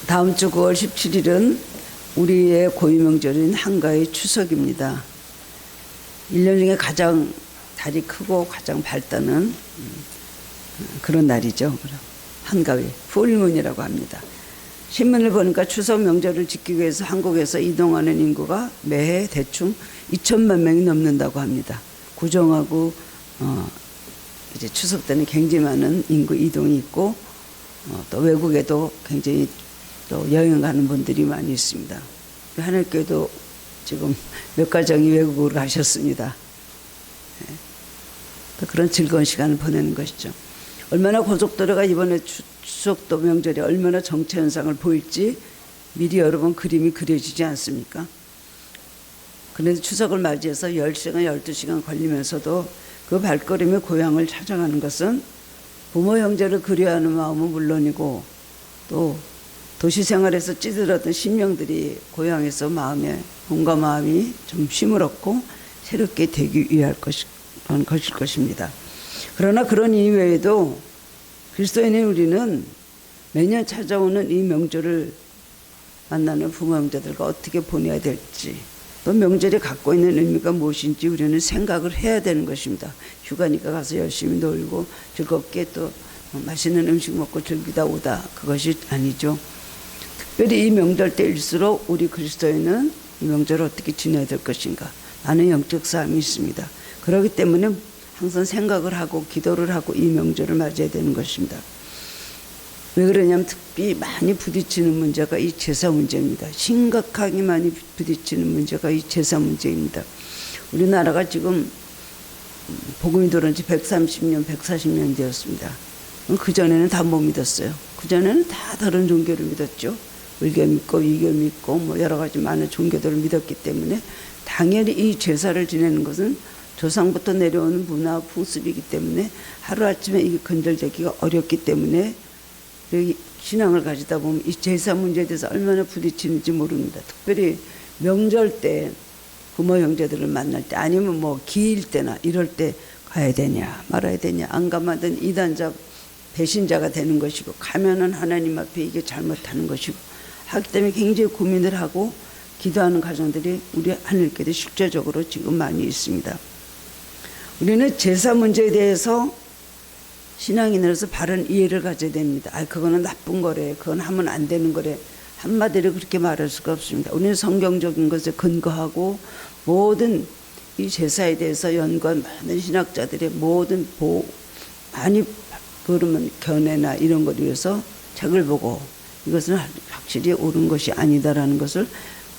다음 주 9월 17일은 우리의 고유명절인 한가위 추석입니다. 1년 중에 가장 달이 크고 가장 밝다는 그런 날이죠. 한가위, 풀문이라고 합니다. 신문을 보니까 추석 명절을 지키기 위해서 한국에서 이동하는 인구가 매해 대충 2천만 명이 넘는다고 합니다. 구정하고 이제 추석 때는 굉장히 많은 인구 이동이 있고 또 외국에도 굉장히 또 여행 가는 분들이 많이 있습니다. 하늘교회도 지금 몇 가정이 외국으로 가셨습니다. 또 그런 즐거운 시간을 보내는 것이죠. 얼마나 고속도로가 이번에 추석도 명절에 얼마나 정체 현상을 보일지 미리 여러 번 그림이 그려지지 않습니까? 그래도 추석을 맞이해서 10시간, 12시간 걸리면서도 그 발걸음의 고향을 찾아가는 것은 부모 형제를 그리워하는 마음은 물론이고 또 도시 생활에서 찌들었던 심령들이 고향에서 몸과 마음이 좀 쉼을 얻고 새롭게 되기 위한 것일 것입니다. 그러나 그런 이외에도 그리스도인인 우리는 매년 찾아오는 이 명절을 만나는 부모 형제들과 어떻게 보내야 될지 또 명절이 갖고 있는 의미가 무엇인지 우리는 생각을 해야 되는 것입니다. 휴가니까 가서 열심히 놀고 즐겁게 또 맛있는 음식 먹고 즐기다 오다 그것이 아니죠. 특별히 이 명절 때일수록 우리 그리스도인은 이 명절을 어떻게 지내야 될 것인가 많은 영적 싸움이 있습니다. 그렇기 때문에 항상 생각을 하고 기도를 하고 이 명절을 맞이해야 되는 것입니다. 왜 그러냐면 특히 많이 부딪히는 문제가 이 제사 문제입니다. 심각하게 많이 부딪히는 문제가 이 제사 문제입니다. 우리나라가 지금 복음이 들어온 지 130년, 140년 되었습니다. 그전에는 다 못 믿었어요. 그전에는 다 다른 종교를 믿었죠. 불교 믿고 위교 믿고 뭐 여러 가지 많은 종교들을 믿었기 때문에 당연히 이 제사를 지내는 것은 조상부터 내려오는 문화 풍습이기 때문에 하루아침에 이게 건절되기가 어렵기 때문에 신앙을 가지다 보면 이 제사 문제에 대해서 얼마나 부딪히는지 모릅니다. 특별히 명절 때 부모 형제들을 만날 때 아니면 뭐 기일 때나 이럴 때 가야 되냐 말아야 되냐 안 가면 이단자 배신자가 되는 것이고 가면은 하나님 앞에 이게 잘못하는 것이고 하기 때문에 굉장히 고민을 하고 기도하는 가정들이 우리 하늘교회도 실제적으로 지금 많이 있습니다. 우리는 제사 문제에 대해서 신앙인으로서 바른 이해를 가져야 됩니다. 그거는 나쁜 거래. 그건 하면 안 되는 거래. 한마디로 그렇게 말할 수가 없습니다. 우리는 성경적인 것에 근거하고 모든 이 제사에 대해서 연구한 많은 신학자들의 모든 많이 그러면 견해나 이런 것에 위해서 책을 보고 이것은 확실히 옳은 것이 아니다라는 것을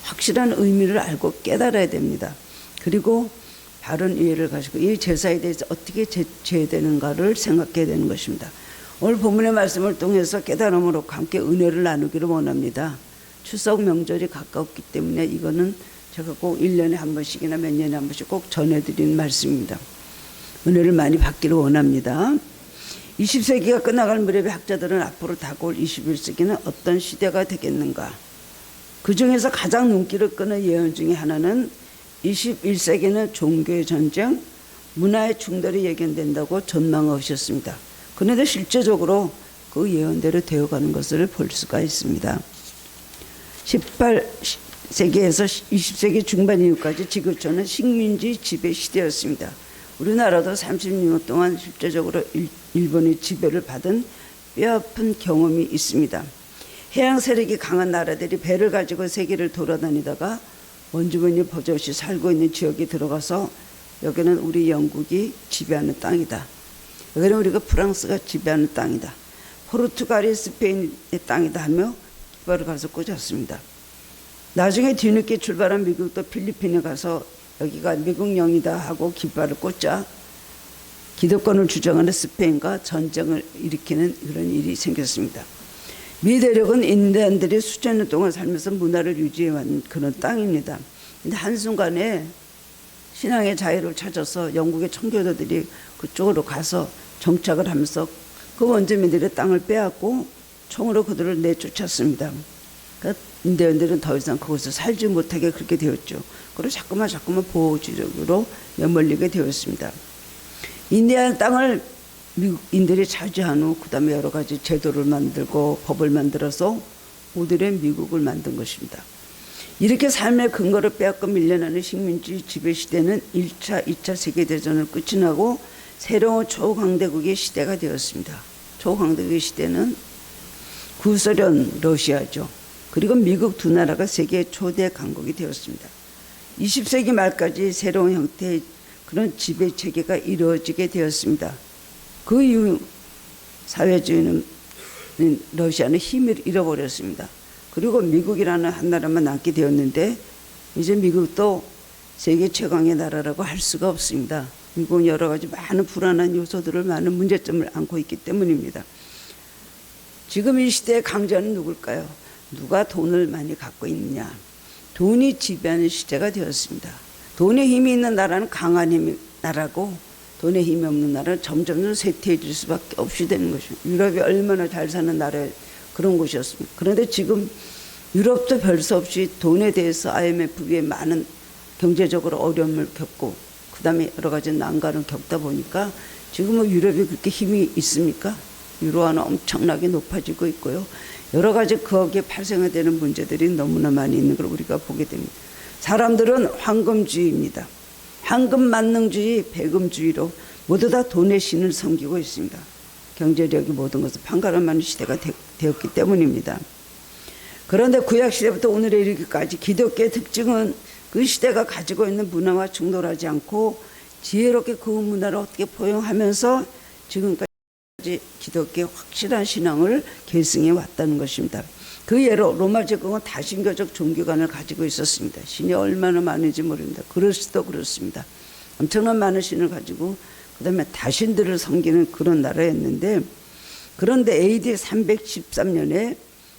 확실한 의미를 알고 깨달아야 됩니다. 그리고 바른 이해를 가지고 이 제사에 대해서 어떻게 제쳐야 되는가를 생각해야 되는 것입니다. 오늘 본문의 말씀을 통해서 깨달음으로 함께 은혜를 나누기를 원합니다. 추석 명절이 가까웠기 때문에 이거는 제가 꼭 1년에 한 번씩이나 몇 년에 한 번씩 꼭 전해드리는 말씀입니다. 은혜를 많이 받기를 원합니다. 20세기가 끝나갈 무렵에 학자들은 앞으로 다가올 21세기는 어떤 시대가 되겠는가. 그 중에서 가장 눈길을 끄는 예언 중에 하나는 21세기는 종교의 전쟁, 문화의 충돌이 예견된다고 전망하셨습니다. 그런데 실제적으로 그 예언대로 되어가는 것을 볼 수가 있습니다. 18세기에서 20세기 중반 이후까지 지구촌은 식민지 지배 시대였습니다. 우리나라도 30년 동안 실제적으로 일본의 지배를 받은 뼈아픈 경험이 있습니다. 해양 세력이 강한 나라들이 배를 가지고 세계를 돌아다니다가 원주민이 버젓이 살고 있는 지역에 들어가서 여기는 우리 영국이 지배하는 땅이다. 여기는 우리가 프랑스가 지배하는 땅이다. 포르투갈이 스페인의 땅이다 하며 깃발을 가서 꽂았습니다. 나중에 뒤늦게 출발한 미국도 필리핀에 가서 여기가 미국령이다 하고 깃발을 꽂자 기득권을 주장하는 스페인과 전쟁을 일으키는 그런 일이 생겼습니다. 미 대륙은 인디언들이 수천 년 동안 살면서 문화를 유지해왔는 그런 땅입니다. 근데 한순간에 신앙의 자유를 찾아서 영국의 청교도들이 그쪽으로 가서 정착을 하면서 그 원주민들의 땅을 빼앗고 총으로 그들을 내쫓았습니다. 그러니까 인디언들은 더 이상 그곳에 살지 못하게 그렇게 되었죠. 그리고 자꾸만 보호지역으로 내몰리게 되었습니다. 인디안 땅을 미국인들이 차지한 후 그 다음에 여러 가지 제도를 만들고 법을 만들어서 모델의 미국을 만든 것입니다. 이렇게 삶의 근거를 빼앗고 밀려나는 식민지 지배 시대는 1차, 2차 세계대전을 끝이 나고 새로운 초강대국의 시대가 되었습니다. 초강대국의 시대는 구소련, 러시아죠. 그리고 미국 두 나라가 세계 초대 강국이 되었습니다. 20세기 말까지 새로운 형태의 그런 지배 체계가 이루어지게 되었습니다. 그 이후 사회주의는 러시아는 힘을 잃어버렸습니다. 그리고 미국이라는 한 나라만 남게 되었는데 이제 미국도 세계 최강의 나라라고 할 수가 없습니다. 미국은 여러 가지 많은 불안한 요소들을 많은 문제점을 안고 있기 때문입니다. 지금 이 시대의 강자는 누굴까요? 누가 돈을 많이 갖고 있느냐. 돈이 지배하는 시대가 되었습니다. 돈에 힘이 있는 나라는 강한 힘의 나라고 돈에 힘이 없는 나라는 점점 쇠퇴해질 수밖에 없이 되는 것입니다. 유럽이 얼마나 잘 사는 나라에 그런 곳이었습니다. 그런데 지금 유럽도 별 수 없이 돈에 대해서 IMF에 많은 경제적으로 어려움을 겪고 그 다음에 여러 가지 난관을 겪다 보니까 지금은 유럽이 그렇게 힘이 있습니까? 유로화는 엄청나게 높아지고 있고요. 여러 가지 거기에 발생되는 문제들이 너무나 많이 있는 걸 우리가 보게 됩니다. 사람들은 황금주의입니다. 황금 만능주의, 배금주의로 모두 다 돈의 신을 섬기고 있습니다. 경제력이 모든 것을 판가름하는 시대가 되었기 때문입니다. 그런데 구약시대부터 오늘에 이르기까지 기독교의 특징은 그 시대가 가지고 있는 문화와 충돌하지 않고 지혜롭게 그 문화를 어떻게 포용하면서 지금까지 기독교의 확실한 신앙을 계승해 왔다는 것입니다. 그 예로 로마 제국은 다신교적 종교관을 가지고 있었습니다. 신이 얼마나 많은지 모릅니다. 그리스도 그렇습니다. 엄청난 많은 신을 가지고 그 다음에 다신들을 섬기는 그런 나라였는데 그런데 AD 313년에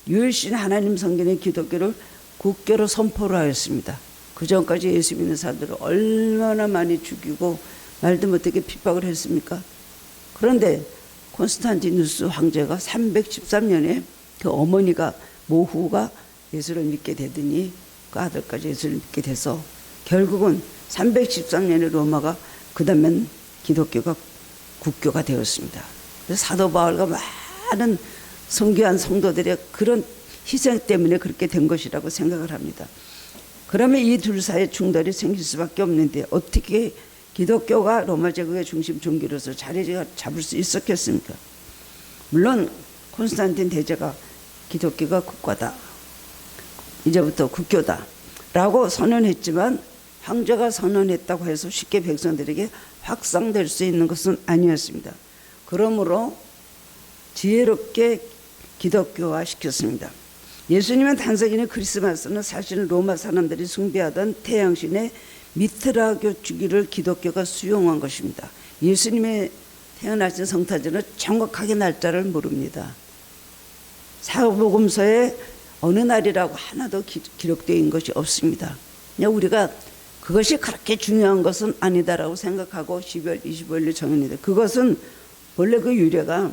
유일신 하나님 섬기는 기독교를 국교로 선포를 하였습니다. 그 전까지 예수 믿는 사람들을 얼마나 많이 죽이고 말도 못하게 핍박을 했습니까? 그런데 콘스탄티누스 황제가 313년에 그 어머니가 모후가 예수를 믿게 되더니 그 아들까지 예수를 믿게 돼서 결국은 313년에 로마가 그 다음엔 기독교가 국교가 되었습니다. 그래서 사도 바울과 많은 선교한 성도들의 그런 희생 때문에 그렇게 된 것이라고 생각을 합니다. 그러면 이 둘 사이에 충돌이 생길 수밖에 없는데 어떻게 기독교가 로마 제국의 중심 종교로서 자리를 잡을 수 있었겠습니까? 물론 콘스탄틴 대제가 기독교가 국가다, 이제부터 국교다 라고 선언했지만 황제가 선언했다고 해서 쉽게 백성들에게 확산될 수 있는 것은 아니었습니다. 그러므로 지혜롭게 기독교화 시켰습니다. 예수님의 탄생일인 크리스마스는 사실 로마 사람들이 숭배하던 태양신의 미트라교 주기를 기독교가 수용한 것입니다. 예수님의 태어나신 성탄절은 정확하게 날짜를 모릅니다. 사복음서에 어느 날이라고 하나도 기록되어 있는 것이 없습니다. 그냥 우리가 그것이 그렇게 중요한 것은 아니다라고 생각하고 12월 25일로 정했는데 그것은 원래 그 유래가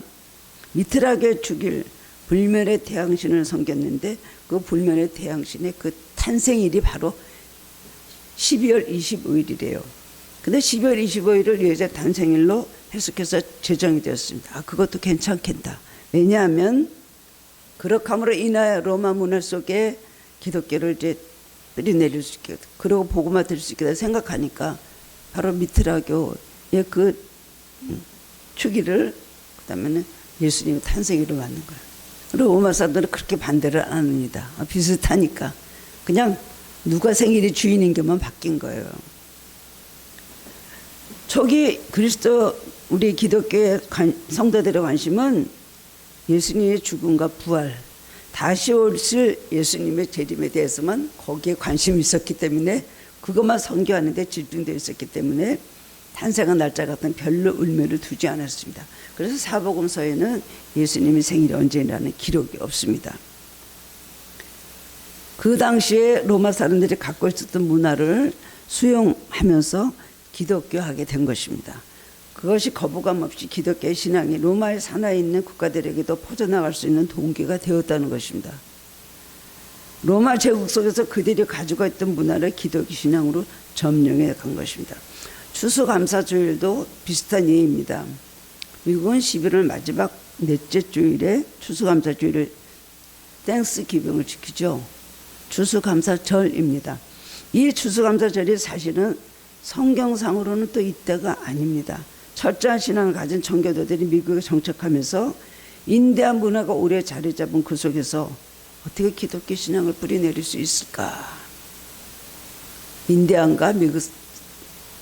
미트라교의 주길 불면의 태양신을 섬겼는데 그 불면의 태양신의 그 탄생일이 바로 12월 25일이래요. 근데 12월 25일을 여자 탄생일로 해석해서 제정이 되었습니다. 그것도 괜찮겠다. 왜냐하면 그렇게 함으로 인하여 로마 문화 속에 기독교를 이제 뿌리내릴 수 있겠다. 그리고 복음화 될 수 있겠다 생각하니까 바로 미트라교의 그 주기를 그다음에는 예수님의 탄생일로 만든 거예요. 그리고 로마 사람들은 그렇게 반대를 안 합니다. 비슷하니까 그냥 누가 생일이 주인인 것만 바뀐 거예요. 초기 그리스도 우리 기독교의 성도들의 관심은 예수님의 죽음과 부활, 다시 오실 예수님의 재림에 대해서만 거기에 관심이 있었기 때문에 그것만 선교하는데 집중되어 있었기 때문에 탄생한 날짜 같은 별로 의미를 두지 않았습니다. 그래서 사복음서에는 예수님의 생일이 언제라는 기록이 없습니다. 그 당시에 로마 사람들이 갖고 있었던 문화를 수용하면서 기독교하게 된 것입니다. 그것이 거부감 없이 기독교의 신앙이 로마의 산하에 있는 국가들에게도 퍼져나갈 수 있는 동기가 되었다는 것입니다. 로마 제국 속에서 그들이 가지고 있던 문화를 기독교 신앙으로 점령해 간 것입니다. 추수감사주일도 비슷한 예입니다. 미국은 11월 마지막 넷째 주일에 추수감사주일을 땡스 기빙을 지키죠. 추수감사절입니다. 이 추수감사절이 사실은 성경상으로는 또 이때가 아닙니다. 철저한 신앙을 가진 청교도들이 미국에 정착하면서 인디안 문화가 오래 자리 잡은 그 속에서 어떻게 기독교 신앙을 뿌리내릴 수 있을까? 인디안과 미국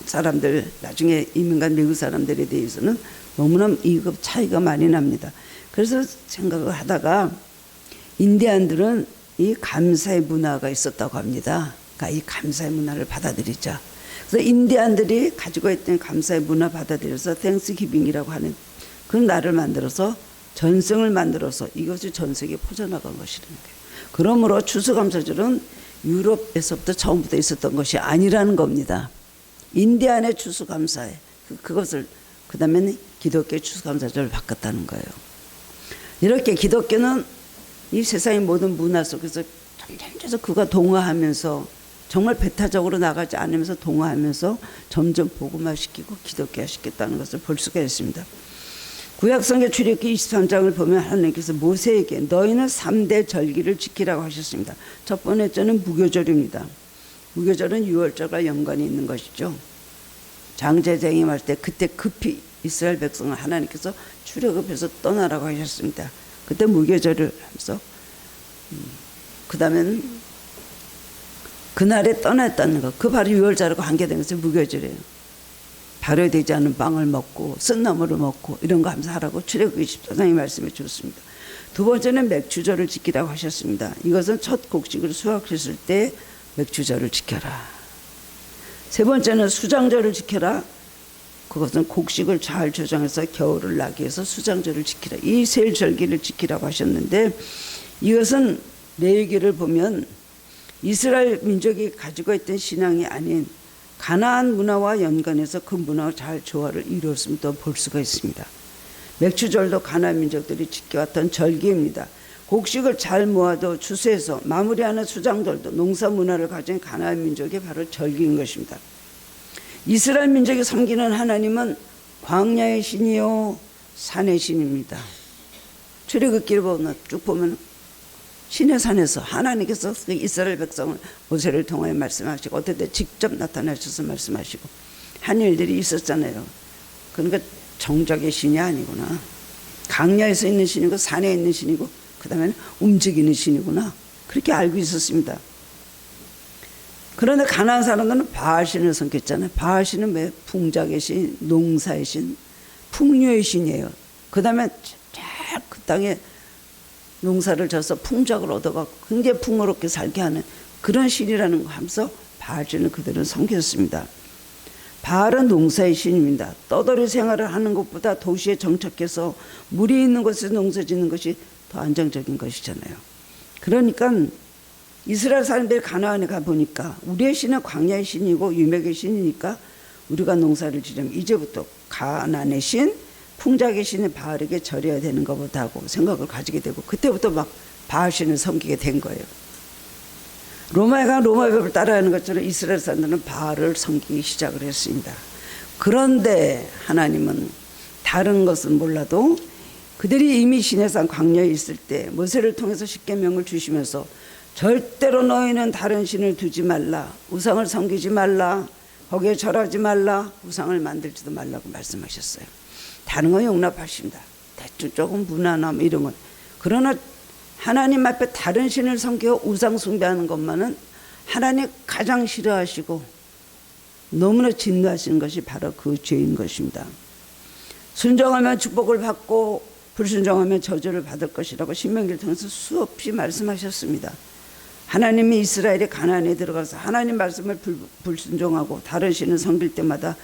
사람들, 나중에 이민 간 미국 사람들에 대해서는 너무나 이급 차이가 많이 납니다. 그래서 생각을 하다가 인디안들은 이 감사의 문화가 있었다고 합니다. 그러니까 이 감사의 문화를 받아들이자. 그래서 인디안들이 가지고 있던 감사의 문화 받아들여서 땡스기빙이라고 하는 그 날을 만들어서 전승을 만들어서 이것이 전 세계에 퍼져나간 것이라는 거예요. 그러므로 추수감사절은 유럽에서부터 처음부터 있었던 것이 아니라는 겁니다. 인디안의 추수감사에 그것을 그 다음에는 기독교의 추수감사절을 바꿨다는 거예요. 이렇게 기독교는 이 세상의 모든 문화 속에서 점점 그가 동화하면서 정말 배타적으로 나가지 않으면서 동화하면서 점점 복음화시키고 기독교화시켰다는 것을 볼 수가 있습니다. 구약성경 출애굽기 23장을 보면 하나님께서 모세에게 너희는 3대 절기를 지키라고 하셨습니다. 첫 번째는 무교절입니다. 무교절은 유월절과 연관이 있는 것이죠. 장제재임할 때 그때 급히 이스라엘 백성을 하나님께서 출애굽해서 떠나라고 하셨습니다. 그때 무교절을 하면서 그 다음에는 그날에 떠났다는 것, 그 바로 유월절과 관계된 것이 무교절이에요. 발효되지 않은 빵을 먹고 쓴나물을 먹고 이런 거 하면서 하라고 출애굽기 24장이 말씀해 주었습니다. 두 번째는 맥주절을 지키라고 하셨습니다. 이것은 첫 곡식을 수확했을 때 맥주절을 지켜라. 세 번째는 수장절을 지켜라. 그것은 곡식을 잘 조정해서 겨울을 나게 해서 수장절을 지키라. 이 세 절기를 지키라고 하셨는데 이것은 레위기를 보면 이스라엘 민족이 가지고 있던 신앙이 아닌 가나안 문화와 연관해서 그 문화와 잘 조화를 이루었음도 볼 수가 있습니다. 맥주절도 가나안 민족들이 지켜왔던 절기입니다. 곡식을 잘 모아도 추수해서 마무리하는 수장절도 농사 문화를 가진 가나안 민족의 바로 절기인 것입니다. 이스라엘 민족이 섬기는 하나님은 광야의 신이요 산의 신입니다. 출애굽기를 쭉 보면 신의 산에서 하나님께서 이스라엘 백성을 모세를 통하여 말씀하시고 어떨 때 직접 나타나셔서 말씀하시고 한 일들이 있었잖아요. 그러니까 정적의 신이 아니구나. 강야에서 있는 신이고 산에 있는 신이고 그 다음에는 움직이는 신이구나. 그렇게 알고 있었습니다. 그런데 가나안 사람들은 바알신을 섬겼잖아요. 바알신은 왜? 풍작의 신, 농사의 신, 풍류의 신이에요. 그 다음에 그 땅에 농사를 져서 풍작을 얻어갖고 굉장히 풍요롭게 살게 하는 그런 신이라는 거 하면서 바알신을 그들은 섬겼습니다. 바알은 농사의 신입니다. 떠돌이 생활을 하는 것보다 도시에 정착해서 물이 있는 곳에서 농사 짓는 것이 더 안정적인 것이잖아요. 그러니까 이스라엘 사람들이 가나안에 가보니까 우리의 신은 광야의 신이고 유목의 신이니까 우리가 농사를 지려면 이제부터 가나안의 신, 풍작의 신은 바알에게 절해야 되는 것보다 하고 생각을 가지게 되고 그때부터 막 바알신을 섬기게 된 거예요. 로마가 로마법을 따라하는 것처럼 이스라엘 사람들은 바알을 섬기기 시작을 했습니다. 그런데 하나님은 다른 것은 몰라도 그들이 이미 시내산 광야에 있을 때 모세를 통해서 십계명을 주시면서 절대로 너희는 다른 신을 두지 말라, 우상을 섬기지 말라, 거기에 절하지 말라, 우상을 만들지도 말라고 말씀하셨어요. 다른 건 용납하십니다. 대충 조금 무난함 이런 건. 그러나 하나님 앞에 다른 신을 섬기고 우상 숭배하는 것만은 하나님 가장 싫어하시고 너무나 진노하시는 것이 바로 그 죄인 것입니다. 순종하면 축복을 받고 불순종하면 저주를 받을 것이라고 신명기를 통해서 수없이 말씀하셨습니다. 하나님이 이스라엘이 가나안에 들어가서 하나님 말씀을 불순종하고 다른 신을 섬길 때마다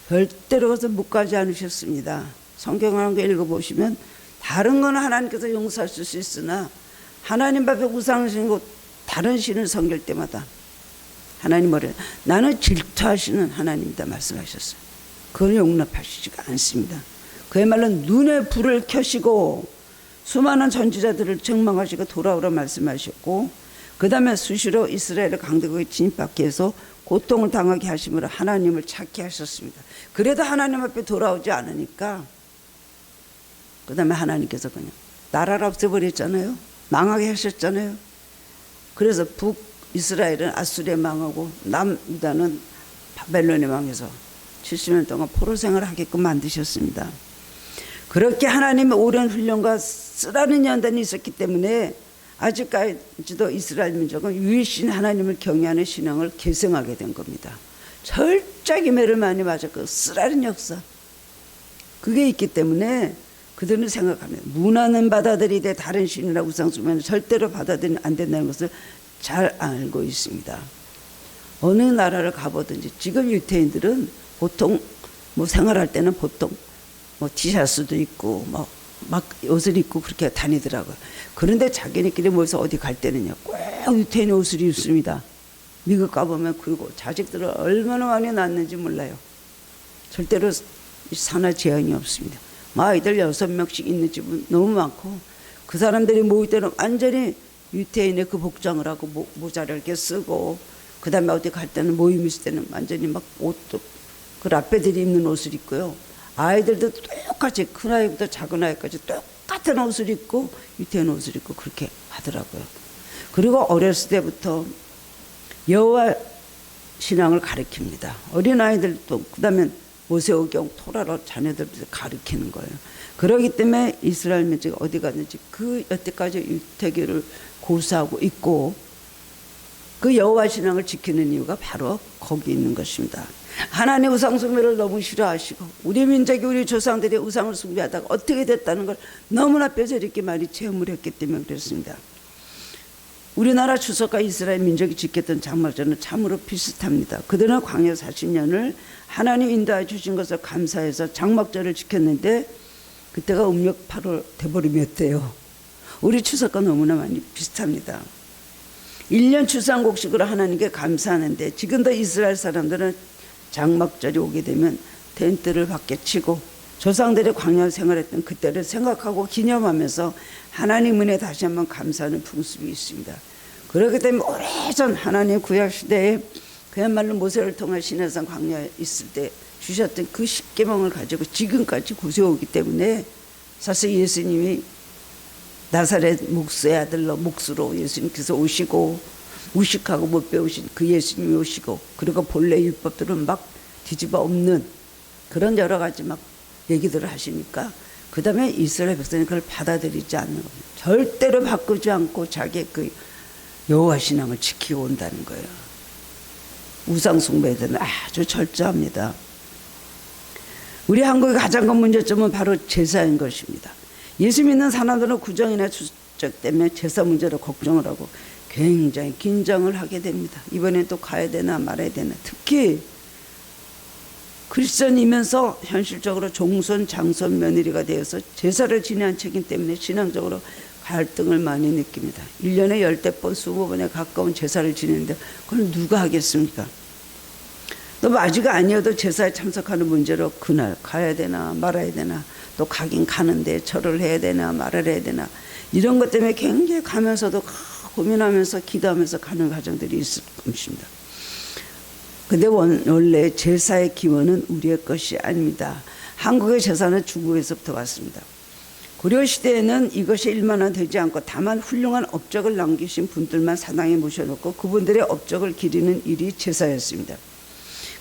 절대로 가서 못 가지 않으셨습니다. 성경을 한 거 읽어보시면 다른 건 하나님께서 용서하실 수 있으나 하나님 앞에 우상을 신고 다른 신을 섬길 때마다 하나님 뭐래요? 나는 질투하시는 하나님이다 말씀하셨어요. 그걸 용납하시지가 않습니다. 그야말로 눈에 불을 켜시고 수많은 전지자들을 책망하시고 돌아오라 말씀하셨고 그 다음에 수시로 이스라엘을 강대국에 진입하게 해서 고통을 당하게 하심으로 하나님을 찾게 하셨습니다. 그래도 하나님 앞에 돌아오지 않으니까 그 다음에 하나님께서 그냥 나라를 없애버렸잖아요. 망하게 하셨잖아요. 그래서 북이스라엘은 아수리에 망하고 남유다는 바벨론에 망해서 70년 동안 포로 생활을 하게끔 만드셨습니다. 그렇게 하나님의 오랜 훈련과 쓰라린 연단이 있었기 때문에 아직까지도 이스라엘 민족은 유일신 하나님을 경외하는 신앙을 계승하게 된 겁니다. 철저하게 매를 많이 맞았고 쓰라린 역사 그게 있기 때문에 그들은 생각합니다. 문화는 받아들이되 다른 신이나 우상숭배는 절대로 받아들이면 안 된다는 것을 잘 알고 있습니다. 어느 나라를 가보든지 지금 유태인들은 보통 뭐 생활할 때는 보통 뭐 티셔츠도 입고 뭐 막 옷을 입고 그렇게 다니더라고요. 그런데 자기네끼리 모여서 어디 갈 때는요 꼭 유태인 옷을 입습니다. 미국 가보면 그리고 자식들을 얼마나 많이 낳는지 몰라요. 절대로 산하 제한이 없습니다. 아이들 6명씩 있는 집은 너무 많고 그 사람들이 모일 때는 완전히 유태인의 그 복장을 하고 모자를 이렇게 쓰고 그 다음에 어디 갈 때는 모임 있을 때는 완전히 막 옷도 그 라페들이 입는 옷을 입고요. 아이들도 똑같이 큰 아이부터 작은 아이까지 똑같은 옷을 입고 유태인 옷을 입고 그렇게 하더라고요. 그리고 어렸을 때부터 여호와 신앙을 가르칩니다. 어린아이들도 그 다음에 모세오경 토라로 자녀들부터 가르치는 거예요. 그렇기 때문에 이스라엘 민족이 어디 가든지 그 여태까지 유태교를 고수하고 있고 그 여호와 신앙을 지키는 이유가 바로 거기 있는 것입니다. 하나님 우상 숭배를 너무 싫어하시고 우리 민족이 우리 조상들이 우상을 숭배하다가 어떻게 됐다는 걸 너무나 뼈저리게 많이 체험을 했기 때문에 그렇습니다. 우리나라 추석과 이스라엘 민족이 지켰던 장막절은 참으로 비슷합니다. 그들은 광야 40년을 하나님 인도해 주신 것을 감사해서 장막절을 지켰는데 그때가 음력 8월 돼버리었대요. 우리 추석과 너무나 많이 비슷합니다. 1년 추상곡식으로 하나님께 감사하는데 지금도 이스라엘 사람들은 장막절이 오게 되면 텐트를 밖에 치고 조상들의 광야 생활했던 그때를 생각하고 기념하면서 하나님 은혜 다시 한번 감사하는 풍습이 있습니다. 그렇기 때문에 오래전 하나님 구약시대에 그야말로 모세를 통해 시내산 광야에 있을 때 주셨던 그 십계명을 가지고 지금까지 고세오기 때문에 사실 예수님이 나사렛 목수의 아들로 목수로 예수님께서 오시고 무식하고 못 배우신 그 예수님이 오시고 그리고 본래 율법들은 막 뒤집어 엎는 그런 여러 가지 막 얘기들을 하시니까 그 다음에 이스라엘 백성이 그걸 받아들이지 않는 겁니다. 절대로 바꾸지 않고 자기의 그 여호와 신앙을 지키고 온다는 거예요. 우상 숭배에 대한 아주 철저합니다. 우리 한국의 가장 큰 문제점은 바로 제사인 것입니다. 예수 믿는 사람들은 구정이나 추적 때문에 제사 문제로 걱정을 하고 굉장히 긴장을 하게 됩니다. 이번엔 또 가야 되나 말아야 되나. 특히 크리스천이면서 현실적으로 종손, 장손, 며느리가 되어서 제사를 지내는 책임 때문에 신앙적으로 갈등을 많이 느낍니다. 1년에 10번, 20번에 가까운 제사를 지내는데 그걸 누가 하겠습니까? 또 맞이가 아니어도 제사에 참석하는 문제로 그날 가야 되나 말아야 되나 또 가긴 가는데 절을 해야 되나 말을 해야 되나 이런 것 때문에 굉장히 가면서도 고민하면서 기도하면서 가는 가정들이 있을 것입니다. 근데 원래 제사의 기원은 우리의 것이 아닙니다. 한국의 제사는 중국에서부터 왔습니다. 고려시대에는 이것이 일반화되지 않고 다만 훌륭한 업적을 남기신 분들만 사당에 모셔놓고 그분들의 업적을 기리는 일이 제사였습니다.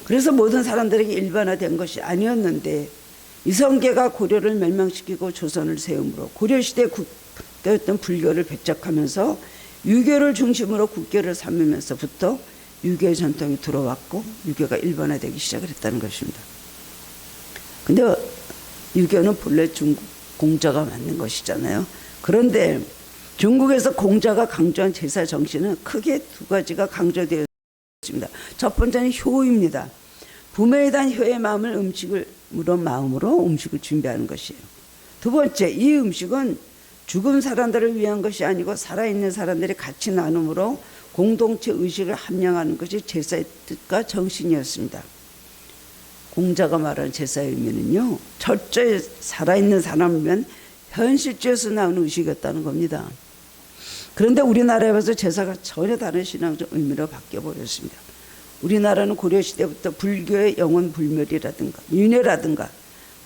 그래서 모든 사람들에게 일반화된 것이 아니었는데 이성계가 고려를 멸망시키고 조선을 세움으로 고려시대 국가였던 불교를 배척하면서 유교를 중심으로 국교를 삼으면서부터 유교의 전통이 들어왔고 유교가 일반화되기 시작을 했다는 것입니다. 근데 유교는 본래 중국 공자가 만든 것이잖아요. 그런데 중국에서 공자가 강조한 제사 정신은 크게 두 가지가 강조되어 있습니다. 첫 번째는 효입니다. 부모에 대한 효의 마음을 마음으로 음식을 준비하는 것이에요. 두 번째, 이 음식은 죽은 사람들을 위한 것이 아니고 살아있는 사람들이 같이 나눔으로 공동체 의식을 함양하는 것이 제사의 뜻과 정신이었습니다. 공자가 말하는 제사의 의미는요, 철저히 살아있는 사람이면 현실주에서 나오는 의식이었다는 겁니다. 그런데 우리나라에 와서 제사가 전혀 다른 신앙적 의미로 바뀌어버렸습니다. 우리나라는 고려시대부터 불교의 영혼 불멸이라든가 윤회라든가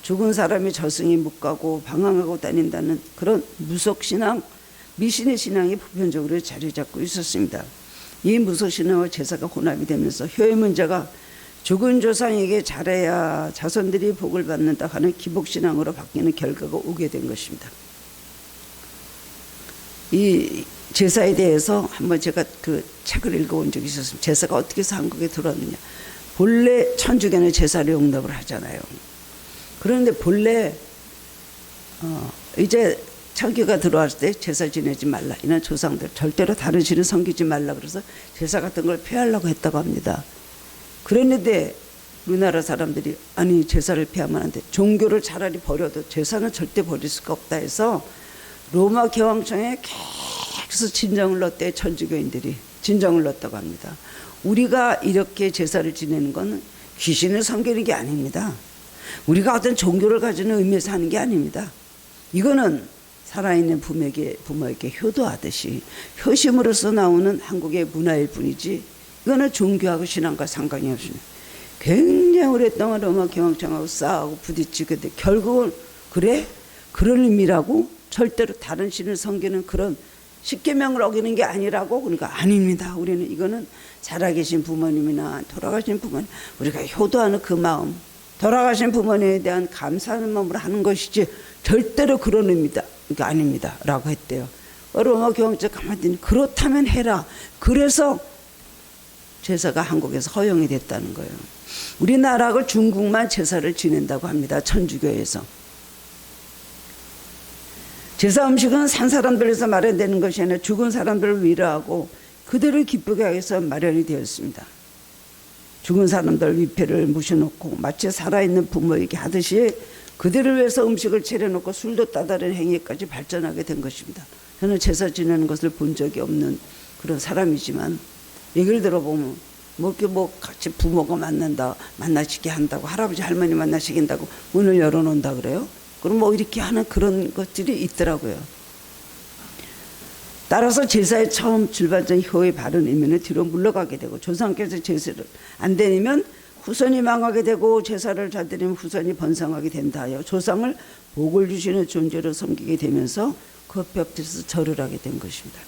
죽은 사람이 저승에 못 가고 방황하고 다닌다는 그런 무속신앙 미신의 신앙이 보편적으로 자리 잡고 있었습니다. 이 무속신앙과 제사가 혼합이 되면서 효의 문제가 죽은 조상에게 잘해야 자손들이 복을 받는다 하는 기복신앙으로 바뀌는 결과가 오게 된 것입니다. 이 제사에 대해서 한번 제가 그 책을 읽어본 적이 있었습니다. 제사가 어떻게 해서 한국에 들어왔느냐. 본래 천주교는 제사를 용납을 하잖아요. 그런데 본래 이제 천주교가 들어왔을 때 제사 지내지 말라. 이런 조상들 절대로 다른 신을 섬기지 말라. 그래서 제사 같은 걸 폐하려고 했다고 합니다. 그랬는데 우리나라 사람들이 아니 제사를 폐하면 안 돼. 종교를 차라리 버려도 제사는 절대 버릴 수가 없다 해서 로마 교황청에 계속 진정을 넣었대. 천주교인들이 진정을 넣었다고 합니다. 우리가 이렇게 제사를 지내는 건 귀신을 섬기는 게 아닙니다. 우리가 어떤 종교를 가지는 의미에서 하는 게 아닙니다. 이거는 살아있는 부모에게 효도하듯이 효심으로서 나오는 한국의 문화일 뿐이지 이거는 종교하고 신앙과 상관이 없습니다. 굉장히 오랫동안 로마 교황청하고 싸우고 부딪히게 돼. 결국은 그래? 그런 의미라고? 절대로 다른 신을 섬기는 그런 십계명을 어기는 게 아니라고? 그러니까 아닙니다. 우리는 이거는 살아계신 부모님이나 돌아가신 부모님 우리가 효도하는 그 마음 돌아가신 부모님에 대한 감사하는 마음으로 하는 것이지 절대로 그런 의미다. 그러니까 아닙니다. 라고 했대요. 로마 교황청 가만히 있더니 그렇다면 해라. 그래서 제사가 한국에서 허용이 됐다는 거예요. 우리나라하고 중국만 제사를 지낸다고 합니다. 천주교에서. 제사 음식은 산 사람들에서 마련되는 것이 아니라 죽은 사람들을 위로하고 그들을 기쁘게 하기 위해서 마련이 되었습니다. 죽은 사람들 위패를 모셔놓고 마치 살아있는 부모에게 하듯이 그들을 위해서 음식을 차려놓고 술도 따다는 행위까지 발전하게 된 것입니다. 저는 제사 지내는 것을 본 적이 없는 그런 사람이지만 얘기를 들어보면 이렇게 같이 부모가 만나시게 한다고 할아버지 할머니 만나시킨다고 문을 열어놓는다 그래요. 그럼 이렇게 하는 그런 것들이 있더라고요. 따라서 제사의 처음 출발전 효의 바른 의미는 뒤로 물러가게 되고 조상께서 제사를 안 드리면 후손이 망하게 되고 제사를 잘 드리면 후손이 번성하게 된다 하여 조상을 복을 주시는 존재로 섬기게 되면서 그 벽에서 절을 하게 된 것입니다.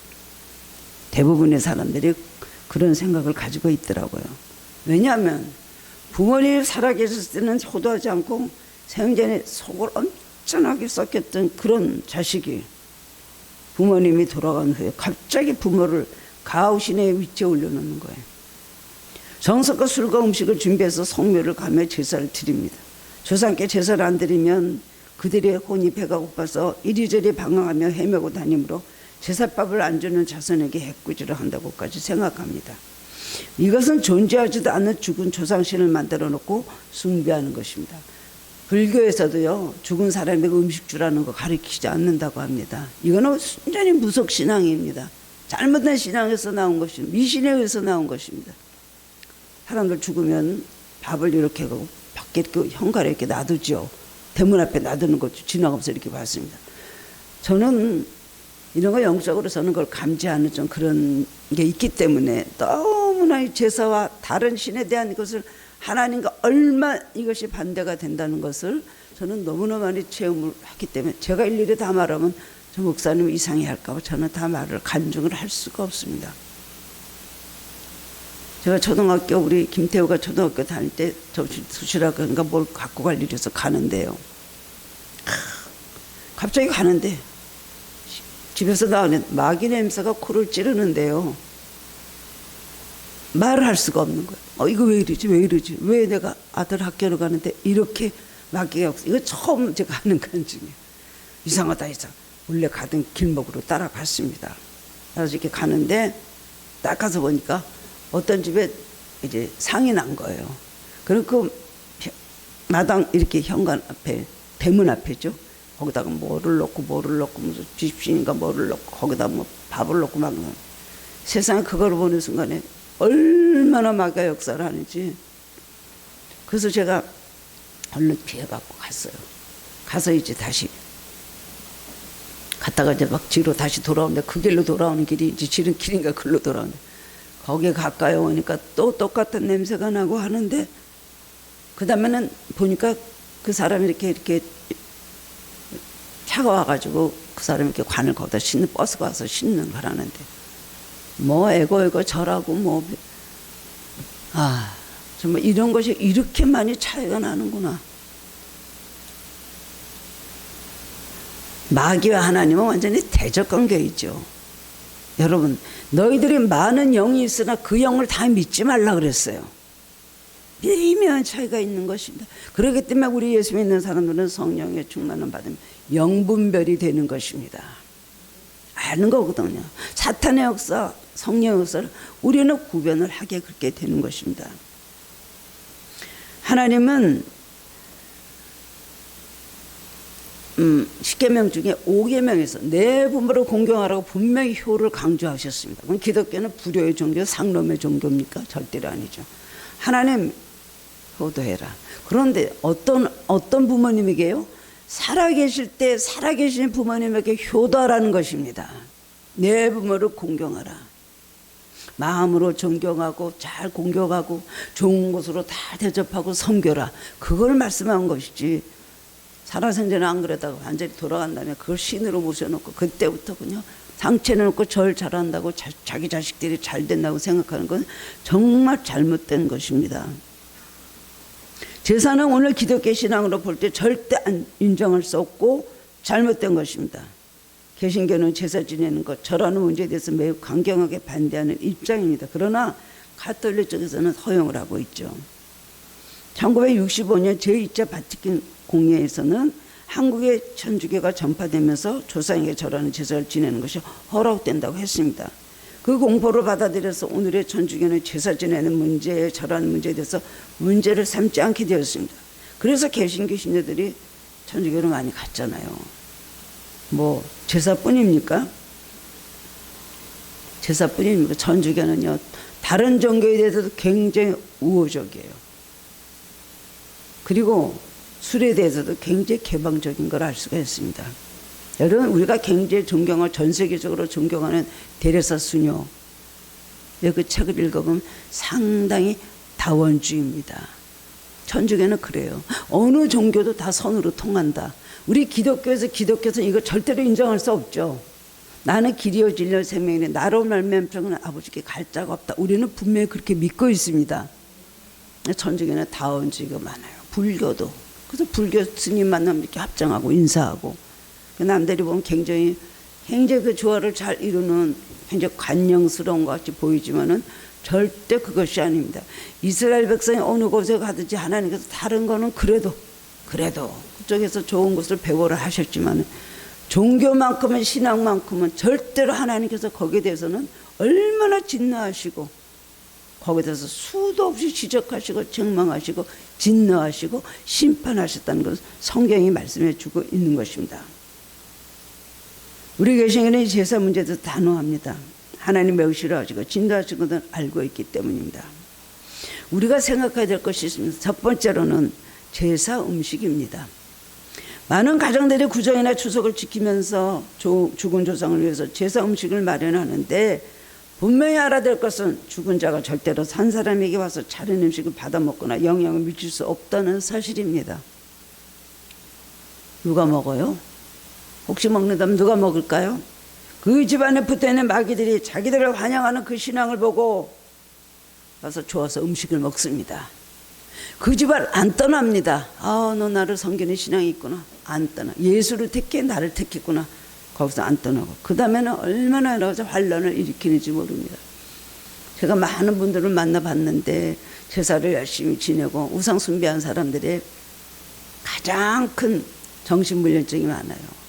대부분의 사람들이 그런 생각을 가지고 있더라고요. 왜냐하면 부모님이 살아계셨을 때는 효도하지 않고 생전에 속을 엄청나게 썩혔던 그런 자식이 부모님이 돌아간 후에 갑자기 부모를 가우신의 위치에 올려놓는 거예요. 정성과 술과 음식을 준비해서 성묘를 가며 제사를 드립니다. 조상께 제사를 안 드리면 그들의 혼이 배가 고파서 이리저리 방황하며 헤매고 다니므로 제사밥을 안 주는 자손에게 해꾸지를 한다고까지 생각합니다. 이것은 존재하지도 않는 죽은 조상신을 만들어 놓고 숭배하는 것입니다. 불교에서도요 죽은 사람에게 음식 주라는 거 가르치지 않는다고 합니다. 이거는 순전히 무속신앙입니다. 잘못된 신앙에서 나온 것입니다. 미신에 의해서 나온 것입니다. 사람들 죽으면 밥을 이렇게 하고 밖에 그 현관에 이렇게 놔두죠. 대문 앞에 놔두는 것도 지나가면서 이렇게 봤습니다. 저는 이런 거 영적으로 저는 그걸 감지하는 좀 그런 게 있기 때문에 너무나 이 제사와 다른 신에 대한 것을 하나님과 얼마 이것이 반대가 된다는 것을 저는 너무나 많이 체험을 했기 때문에 제가 일일이 다 말하면 저 목사님 이상해 할까 봐 저는 다 말을 간증을 할 수가 없습니다. 제가 초등학교 우리 김태우가 초등학교 다닐 때 도시락인가 뭘 갖고 갈 일이 있어서 가는데요. 갑자기 가는데 집에서 나오는 마귀 냄새가 코를 찌르는데요. 말을 할 수가 없는 거예요. 이거 왜 이러지? 왜 이러지? 왜 내가 아들 학교를 가는데 이렇게 마귀가 없어? 이거 처음 제가 하는 간증이에요. 이상하다 이상. 원래 가던 길목으로 따라갔습니다. 그래서 이렇게 가는데 딱 가서 보니까 어떤 집에 이제 상이 난 거예요. 그럼 그 마당 이렇게 현관 앞에 대문 앞에죠. 거기다가 뭐를 넣고 무슨 비십신인가 뭐를 넣고 거기다 뭐 밥을 넣고 막 세상에 그걸 보는 순간에 얼마나 마귀가 역사를 하는지. 그래서 제가 얼른 피해갖고 갔어요. 가서 이제 다시 갔다가 이제 막 뒤로 다시 돌아오는데 그 길로 돌아오는 길이 이제 지름길인가 글로 돌아오는데 거기에 가까이 오니까 또 똑같은 냄새가 나고 하는데 그 다음에는 보니까 그 사람이 이렇게 차가 와가지고 그 사람이 이렇게 관을 거기다 싣는 버스가 와서 싣는 거라는데 뭐 에고 저라고 정말 이런 것이 이렇게 많이 차이가 나는구나. 마귀와 하나님은 완전히 대적 관계이죠. 여러분, 너희들이 많은 영이 있으나 그 영을 다 믿지 말라 그랬어요. 미묘한 차이가 있는 것입니다. 그렇기 때문에 우리 예수 믿는 사람들은 성령의 충만을 받으면 영분별이 되는 것입니다. 아는 거거든요. 사탄의 역사, 성령의 역사를 우리는 구별을 하게 그렇게 되는 것입니다. 하나님은 10계명 중에 5계명에서 내 부모를 공경하라고 분명히 효를 강조하셨습니다. 그럼 기독교는 불효의 종교, 상놈의 종교입니까? 절대로 아니죠. 하나님 효도해라. 그런데 어떤 부모님에게요? 살아계실 때 살아계신 부모님에게 효도하라는 것입니다. 내 부모를 공경하라. 마음으로 존경하고 잘 공경하고 좋은 곳으로 다 대접하고 섬겨라. 그걸 말씀한 것이지. 살아생전에 안 그러다가 완전히 돌아간 다음에 그걸 신으로 모셔놓고 그때부터 그냥 상체내놓고 절 잘한다고 자기 자식들이 잘 된다고 생각하는 건 정말 잘못된 것입니다. 제사는 오늘 기독교 신앙으로 볼 때 절대 인정할 수 없고 잘못된 것입니다. 개신교는 제사 지내는 것, 절하는 문제에 대해서 매우 강경하게 반대하는 입장입니다. 그러나 가톨릭 쪽에서는 허용을 하고 있죠. 1965년 제2차 바티칸 공예에서는 한국의 천주교가 전파되면서 조상에게 절하는 제사를 지내는 것이 허락된다고 했습니다. 그 공포를 받아들여서 오늘의 천주교는 제사 지내는 문제에 절하는 문제에 대해서 문제를 삼지 않게 되었습니다. 그래서 개신교 신녀들이 천주교로 많이 갔잖아요. 뭐 제사뿐입니까? 제사뿐입니까? 천주교는요 다른 종교에 대해서도 굉장히 우호적이에요. 그리고 술에 대해서도 굉장히 개방적인 걸 알 수가 있습니다. 여러분, 우리가 굉장히 존경을 전 세계적으로 존경하는 데레사 수녀, 그 책을 읽어보면 상당히 다원주의입니다. 천주교는 그래요. 어느 종교도 다 선으로 통한다. 우리 기독교에서는 이거 절대로 인정할 수 없죠. 나는 길이요 진리요 생명이니 나로 말미암아 아버지께 갈 자가 없다. 우리는 분명히 그렇게 믿고 있습니다. 천주교는 다원주의가 많아요. 불교도. 그래서 불교 스님 만나면 이렇게 합장하고 인사하고 남들이 보면 굉장히 그 조화를 잘 이루는 굉장히 관용스러운 것 같이 보이지만은 절대 그것이 아닙니다. 이스라엘 백성이 어느 곳에 가든지 하나님께서 다른 거는 그래도 그쪽에서 좋은 것을 배워라 하셨지만 종교만큼은 신앙만큼은 절대로 하나님께서 거기에 대해서는 얼마나 진노하시고 거기에 대해서 수도 없이 지적하시고 책망하시고 진노하시고 심판하셨다는 것을 성경이 말씀해 주고 있는 것입니다. 우리 개신교는 제사 문제도 단호합니다. 하나님 매우 싫어하시고 진노하시는 것을 알고 있기 때문입니다. 우리가 생각해야 될 것이 있습니다. 첫 번째로는 제사 음식입니다. 많은 가정들이 구정이나 추석을 지키면서 죽은 조상을 위해서 제사 음식을 마련하는데 분명히 알아야 될 것은 죽은 자가 절대로 산 사람에게 와서 차린 음식을 받아 먹거나 영향을 미칠 수 없다는 사실입니다. 누가 먹어요? 혹시 먹는다면 누가 먹을까요? 그 집안에 붙어있는 마귀들이 자기들을 환영하는 그 신앙을 보고 가서 좋아서 음식을 먹습니다. 그 집안 안 떠납니다. 너 나를 섬기는 신앙이 있구나. 안 떠나. 예수를 택해 나를 택했구나. 거기서 안 떠나고 그 다음에는 얼마나 여러 가지 환란을 일으키는지 모릅니다. 제가 많은 분들을 만나봤는데 제사를 열심히 지내고 우상 숭배한 사람들의 가장 큰 정신불면증이 많아요.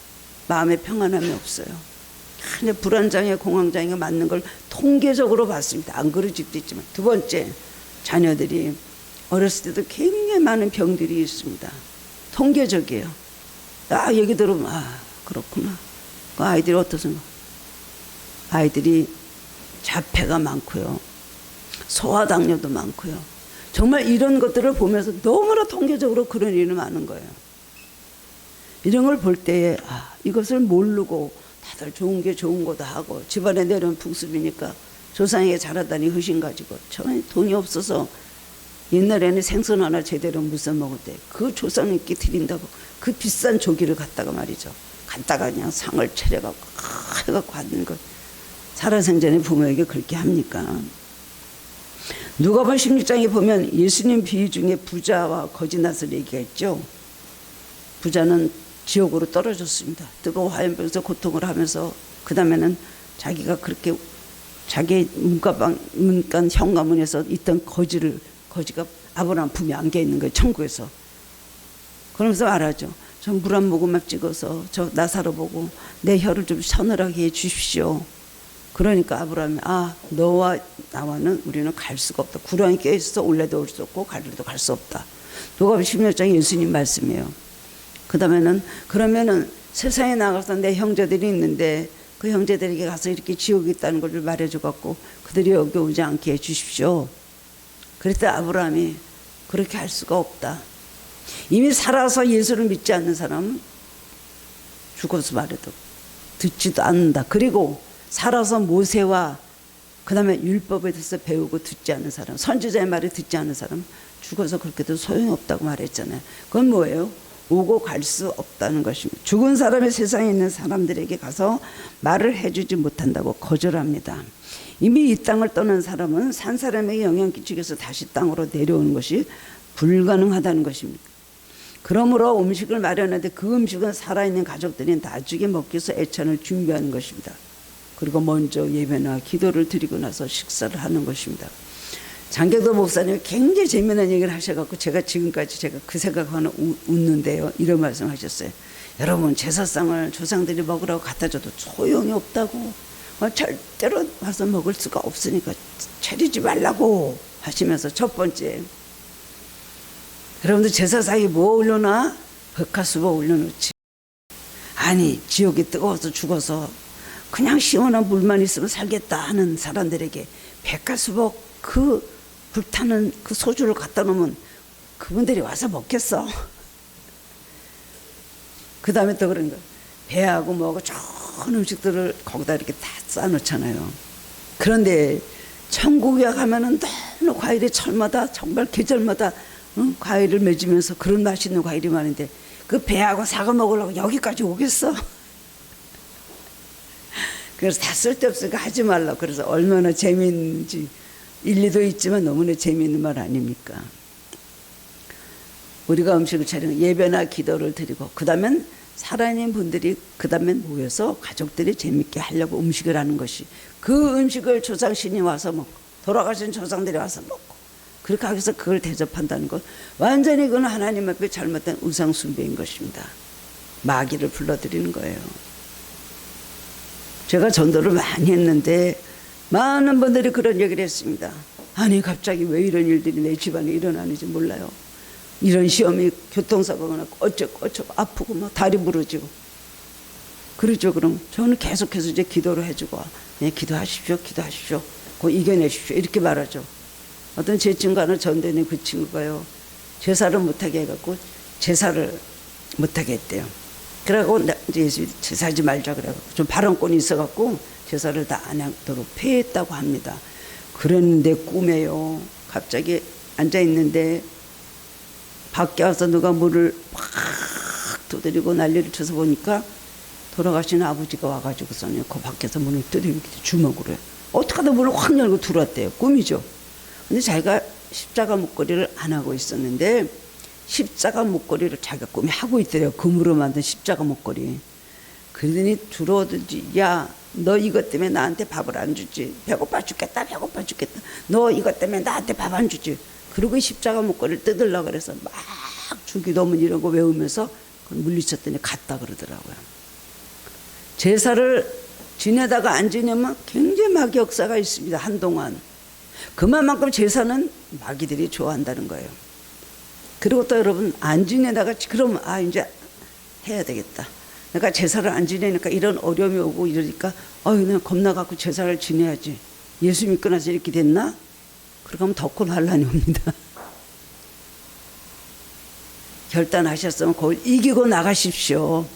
마음에 평안함이 없어요. 그냥 불안장애 공황장애가 맞는 걸 통계적으로 봤습니다. 안 그런 집도 있지만. 두 번째, 자녀들이 어렸을 때도 굉장히 많은 병들이 있습니다. 통계적이에요. 얘기 들으면 그렇구나. 그 아이들이 어떠신가? 아이들이 자폐가 많고요. 소아당뇨도 많고요. 정말 이런 것들을 보면서 너무나 통계적으로 그런 일이 많은 거예요. 이런 걸 볼 때에 이것을 모르고 다들 좋은 게 좋은 거다 하고 집안에 내려온 풍습이니까 조상에게 잘하다니 의심 가지고 저는 돈이 없어서 옛날에는 생선 하나 제대로 무서 먹을 때 그 조상님께 드린다고 그 비싼 조기를 갖다가 말이죠. 갖다가 그냥 상을 차려갖고 해갖고 하는 거. 살아생전에 부모에게 그렇게 합니까? 누가복음 16장에 보면 예수님 비유 중에 부자와 거지낫을 얘기했죠. 부자는 지옥으로 떨어졌습니다. 뜨거운 화염병에서 고통을 하면서 그 다음에는 자기가 그렇게 자기 문간 현관문에서 있던 거지가 아브라함 품에 안겨 있는 거예요. 천국에서. 그러면서 말하죠. 저 물 한 모금만 찍어서 저 나사로 보고 내 혀를 좀 서늘하게 해 주십시오. 그러니까 아브라함이 너와 나와는 우리는 갈 수가 없다. 구렁이 껴있어서 올래도 올 수 없고 가려도 갈 수 없다. 누가복음 16장에 예수님 말씀이에요. 그 다음에는 그러면은 세상에 나가서 내 형제들이 있는데 그 형제들에게 가서 이렇게 지옥이 있다는 걸 말해줘 갖고 그들이 여기 오지 않게 해 주십시오. 그랬더니 아브라함이 그렇게 할 수가 없다. 이미 살아서 예수를 믿지 않는 사람은 죽어서 말해도 듣지도 않는다. 그리고 살아서 모세와 그 다음에 율법에 대해서 배우고 듣지 않는 사람, 선지자의 말을 듣지 않는 사람 죽어서 그렇게도 소용이 없다고 말했잖아요. 그건 뭐예요? 오고 갈 수 없다는 것입니다. 죽은 사람이 세상에 있는 사람들에게 가서 말을 해주지 못한다고 거절합니다. 이미 이 땅을 떠난 사람은 산 사람에게 영향 끼치기 위해서 다시 땅으로 내려오는 것이 불가능하다는 것입니다. 그러므로 음식을 마련하는데 그 음식은 살아있는 가족들이 나중에 먹기 위해서 애찬을 준비하는 것입니다. 그리고 먼저 예배나 기도를 드리고 나서 식사를 하는 것입니다. 장경도 목사님이 굉장히 재미난 얘기를 하셔갖고 제가 지금까지 제가 그 생각하는 웃는데요. 이런 말씀 하셨어요. 여러분 제사상을 조상들이 먹으라고 갖다 줘도 소용이 없다고. 절대로 와서 먹을 수가 없으니까 차리지 말라고 하시면서 첫 번째, 여러분들 제사상에 뭐 올려놔? 백화수복 올려놓지. 아니 지옥이 뜨거워서 죽어서 그냥 시원한 물만 있으면 살겠다 하는 사람들에게 백화수복 그 불타는 그 소주를 갖다 놓으면 그분들이 와서 먹겠어. 그 다음에 또 그런 거 배하고 뭐하고 좋은 음식들을 거기다 이렇게 다 쌓아놓잖아요. 그런데 천국에 가면은 너무 과일이 철마다 정말 계절마다 과일을 맺으면서 그런 맛있는 과일이 많은데 그 배하고 사과 먹으려고 여기까지 오겠어? 그래서 다 쓸데없으니까 하지 말라고. 그래서 얼마나 재미있는지 일리도 있지만 너무나 재미있는 말 아닙니까? 우리가 음식을 차리는 예배나 기도를 드리고 그 다음엔 살아있는 분들이 그 다음에 모여서 가족들이 재밌게 하려고 음식을 하는 것이, 그 음식을 조상신이 와서 먹고 돌아가신 조상들이 와서 먹고 그렇게 하기 위해서 그걸 대접한다는 것, 완전히 그건 하나님 앞에 잘못된 우상 숭배인 것입니다. 마귀를 불러들이는 거예요. 제가 전도를 많이 했는데 많은 분들이 그런 얘기를 했습니다. 아니 갑자기 왜 이런 일들이 내 집안에 일어나는지 몰라요. 이런 시험이 교통사고가 나고 어쩌고 아프고 막 다리 부러지고 그러죠. 그럼 저는 계속해서 이제 기도를 해주고 네, 기도하십시오. 그거 이겨내십시오. 이렇게 말하죠. 어떤 제 친구 하나 전도는 그 친구가요, 제사를 못하게 해갖고 제사를 못하게 했대요. 그래갖고 이제 제사하지 말자 그래갖고 좀 발언권이 있어갖고 제사를 다 안 하도록 폐했다고 합니다. 그랬는데 꿈에요, 갑자기 앉아있는데 밖에 와서 누가 물을 팍 두드리고 난리를 쳐서 보니까 돌아가신 아버지가 와가지고서는 그 밖에서 문을 두드리고 주먹으로 어떻게 하다 문을 확 열고 들어왔대요. 꿈이죠. 근데 자기가 십자가 목걸이를 안 하고 있었는데 십자가 목걸이를 자기가 꿈에 하고 있더래요. 금으로 만든 십자가 목걸이. 그러더니 들어오든지, 야, 너 이것 때문에 나한테 밥을 안 주지. 배고파 죽겠다. 너 이것 때문에 나한테 밥 안 주지. 그리고 십자가 목걸이를 뜯으려고 그래서 막 주기도문 이런 거 외우면서 물리쳤더니 갔다 그러더라고요. 제사를 지내다가 안 지내면 굉장히 마귀 역사가 있습니다. 한동안. 그만큼 제사는 마귀들이 좋아한다는 거예요. 그리고 또 여러분 안 지내다가 그러면 이제 해야 되겠다. 내가 제사를 안 지내니까 이런 어려움이 오고 이러니까 내가 겁나 갖고 제사를 지내야지. 예수 믿고 나서 이렇게 됐나? 그렇게 하면 더 큰 환란이 옵니다. 결단하셨으면 그걸 이기고 나가십시오.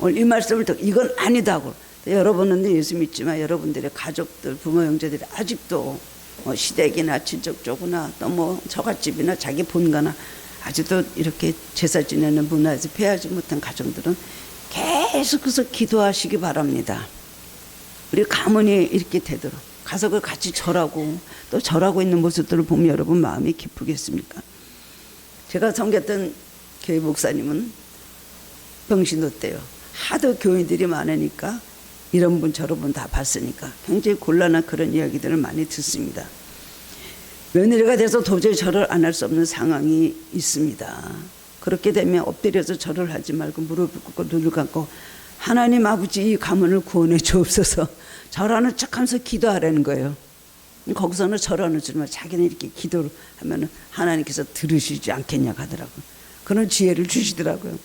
오늘 이 말씀을 듣고 이건 아니다고. 여러분은 예수 믿지만 여러분들의 가족들, 부모, 형제들이 아직도 시댁이나 친척 쪽이나 또 처갓집이나 자기 본가나 아직도 이렇게 제사 지내는 문화에서 패하지 못한 가정들은 계속해서 기도하시기 바랍니다. 우리 가문이 이렇게 되도록 가서 그 같이 절하고 또 절하고 있는 모습들을 보면 여러분 마음이 기쁘겠습니까? 제가 섬겼던 교회 목사님은 병신도때요. 하도 교인들이 많으니까 이런 분 저런 분 다 봤으니까 굉장히 곤란한 그런 이야기들을 많이 듣습니다. 며느리가 돼서 도저히 절을 안 할 수 없는 상황이 있습니다. 그렇게 되면 엎드려서 절을 하지 말고 무릎을 꿇고 눈을 감고 하나님 아버지 이 가문을 구원해 주옵소서 절하는 척하면서 기도하라는 거예요. 거기서는 절하는 줄만 자기는 이렇게 기도를 하면 하나님께서 들으시지 않겠냐 하더라고요. 그런 지혜를 주시더라고요.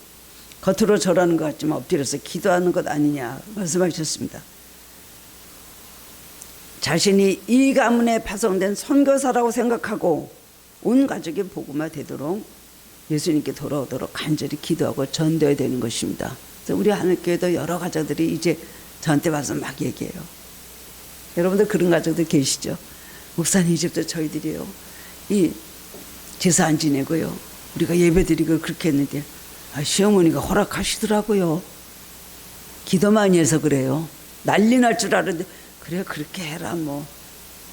겉으로 절하는 것 같지만 엎드려서 기도하는 것 아니냐 말씀하셨습니다. 자신이 이 가문에 파송된 선교사라고 생각하고 온 가족이 복음화 되도록 예수님께 돌아오도록 간절히 기도하고 전도해야 되는 것입니다. 그래서 우리 하늘교회도 여러 가족들이 이제 저한테 와서 막 얘기해요. 여러분들 그런 가족들 계시죠? 목사님 이제부터 저희들이요 이 제사 안 지내고요 우리가 예배드리고 그렇게 했는데 시어머니가 허락하시더라고요. 기도 많이 해서 그래요. 난리 날 줄 알았는데 그래 그렇게 해라 뭐.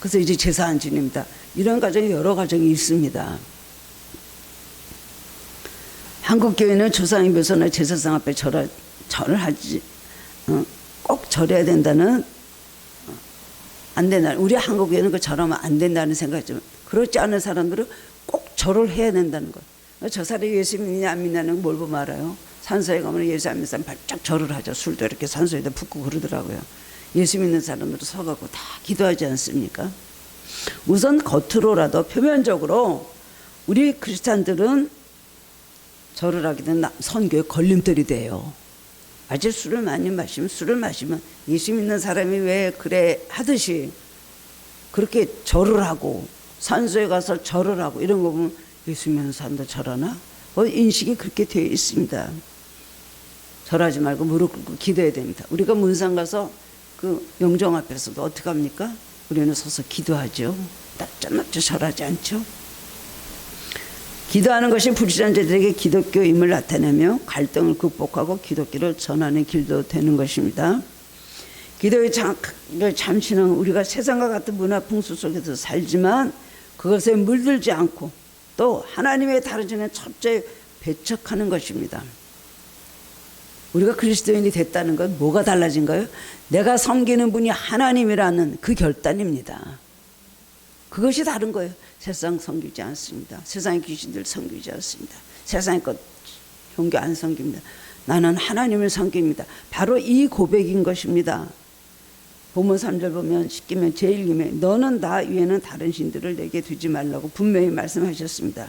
그래서 이제 제사 안 지냅니다. 이런 가정이 여러 가정이 있습니다. 한국교회는 조상의 묘소나 제사상 앞에 절을 하지 꼭 절해야 된다는 안 된다는 우리 한국교회는 그 절하면 안 된다는 생각이지만 그렇지 않은 사람들은 꼭 절을 해야 된다는 것. 저 사람이 예수 믿느냐 안 믿느냐는 뭘 보면 알아요? 산소에 가면 예수 안 믿는 사람 발짝 절을 하죠. 술도 이렇게 산소에다 붓고 그러더라고요. 예수 믿는 사람들은 서가고 다 기도하지 않습니까? 우선 겉으로라도 표면적으로 우리 크리스찬들은 절을 하게 되면 선교에 걸림돌이 돼요. 아직 술을 많이 마시면 예수 믿는 사람이 왜 그래 하듯이 그렇게 절을 하고 산소에 가서 절을 하고 이런 거 보면 예수 믿는 사람도 절하나? 인식이 그렇게 되어 있습니다. 절하지 말고 무릎 꿇고 기도해야 됩니다. 우리가 문상 가서 그 영정 앞에서도 어떻게 합니까? 우리는 서서 기도하죠. 낮잠낮잠 절하지 않죠. 기도하는 것이 불신자들에게 기독교임을 나타내며 갈등을 극복하고 기독교를 전하는 길도 되는 것입니다. 기도의 참신은 우리가 세상과 같은 문화 풍수 속에서 살지만 그것에 물들지 않고 또 하나님의 다루시는 첩자에 배척하는 것입니다. 우리가 그리스도인이 됐다는 건 뭐가 달라진가요? 내가 섬기는 분이 하나님이라는 그 결단입니다. 그것이 다른 거예요. 세상 섬기지 않습니다. 세상의 귀신들 섬기지 않습니다. 세상의 것 종교 안 섬깁니다. 나는 하나님을 섬깁니다. 바로 이 고백인 것입니다. 본문 3절 보면 10기면 제1기면 너는 나 위에는 다른 신들을 내게 두지 말라고 분명히 말씀하셨습니다.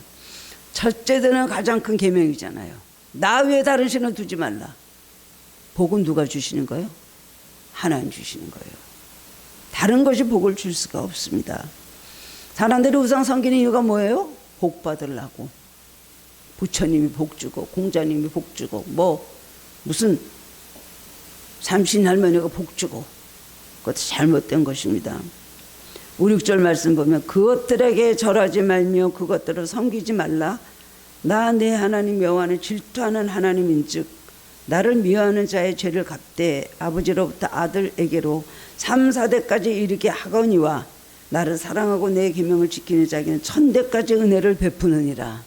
첫째들은 가장 큰 계명이잖아요. 나 위에 다른 신을 두지 말라. 복은 누가 주시는 거예요? 하나님 주시는 거예요. 다른 것이 복을 줄 수가 없습니다. 사람들이 우상 섬기는 이유가 뭐예요? 복 받으려고. 부처님이 복 주고 공자님이 복 주고 무슨 삼신 할머니가 복 주고 그것도 잘못된 것입니다. 5, 6절 말씀 보면 그것들에게 절하지 말며 그것들을 섬기지 말라. 나 내 하나님 여호와는 질투하는 하나님인즉 나를 미워하는 자의 죄를 갚되 아버지로부터 아들에게로 3, 4대까지 이르게 하거니와 나를 사랑하고 내 계명을 지키는 자에게는 1000대까지 은혜를 베푸느니라.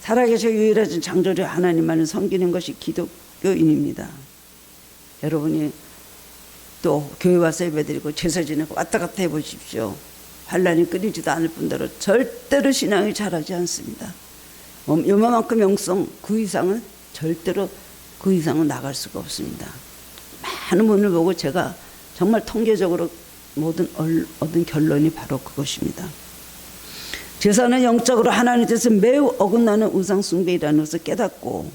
살아계셔 유일하신 창조주 하나님만을 섬기는 것이 기독교인입니다. 여러분이 또 교회 와서 예배드리고 제사 지내고 왔다 갔다 해보십시오. 환란이 끊이지도 않을 뿐더러 절대로 신앙이 자라지 않습니다. 요만큼 영성 그 이상은 절대로 그 이상은 나갈 수가 없습니다. 많은 분을 보고 제가 정말 통계적으로 얻은 결론이 바로 그것입니다. 제사는 영적으로 하나님 뜻에 매우 어긋나는 우상 숭배이라는 것을 깨닫고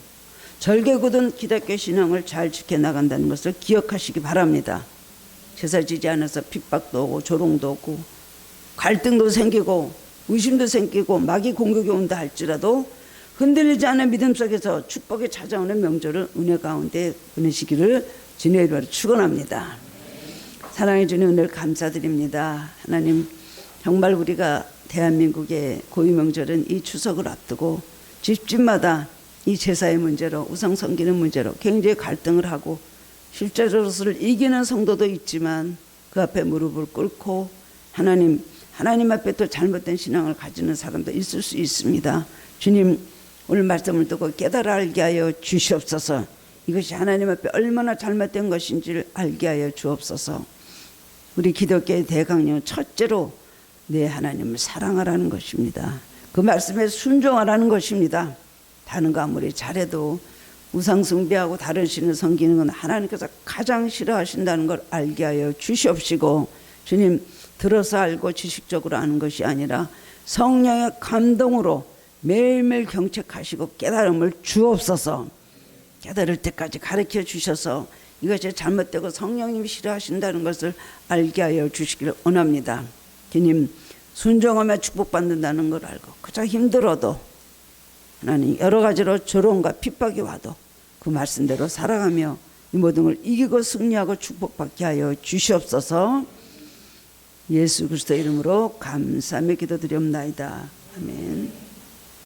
절개 굳은 기독교 신앙을 잘 지켜나간다는 것을 기억하시기 바랍니다. 제사 지지 않아서 핍박도 오고 조롱도 오고 갈등도 생기고 의심도 생기고 마귀 공격이 온다 할지라도 흔들리지 않은 믿음 속에서 축복이 찾아오는 명절을 은혜 가운데 보내시기를 주님의 이름으로 축원합니다. 사랑해 주는 은혜를 감사드립니다. 하나님 정말 우리가 대한민국의 고유 명절은 이 추석을 앞두고 집집마다 이 제사의 문제로, 우상 섬기는 문제로 굉장히 갈등을 하고 실제로 그것을 이기는 성도도 있지만 그 앞에 무릎을 꿇고 하나님 앞에 또 잘못된 신앙을 가지는 사람도 있을 수 있습니다. 주님, 오늘 말씀을 듣고 깨달아 알게 하여 주시옵소서. 이것이 하나님 앞에 얼마나 잘못된 것인지를 알게 하여 주옵소서. 우리 기독교의 대강령 첫째로 내 하나님을 사랑하라는 것입니다. 그 말씀에 순종하라는 것입니다. 다른 거 아무리 잘해도 우상 숭배하고 다른 신을 섬기는 건 하나님께서 가장 싫어하신다는 걸 알게 하여 주시옵시고, 주님, 들어서 알고 지식적으로 아는 것이 아니라 성령의 감동으로 매일매일 경책하시고 깨달음을 주옵소서. 깨달을 때까지 가르쳐 주셔서 이것이 잘못되고 성령님이 싫어하신다는 것을 알게 하여 주시기를 원합니다. 주님, 순종하며 축복받는다는 걸 알고 그저 힘들어도 하나님 여러 가지로 조롱과 핍박이 와도 그 말씀대로 살아가며 이 모든 걸 이기고 승리하고 축복받게 하여 주시옵소서. 예수 그리스도 이름으로 감사하며 기도드리옵나이다. 아멘.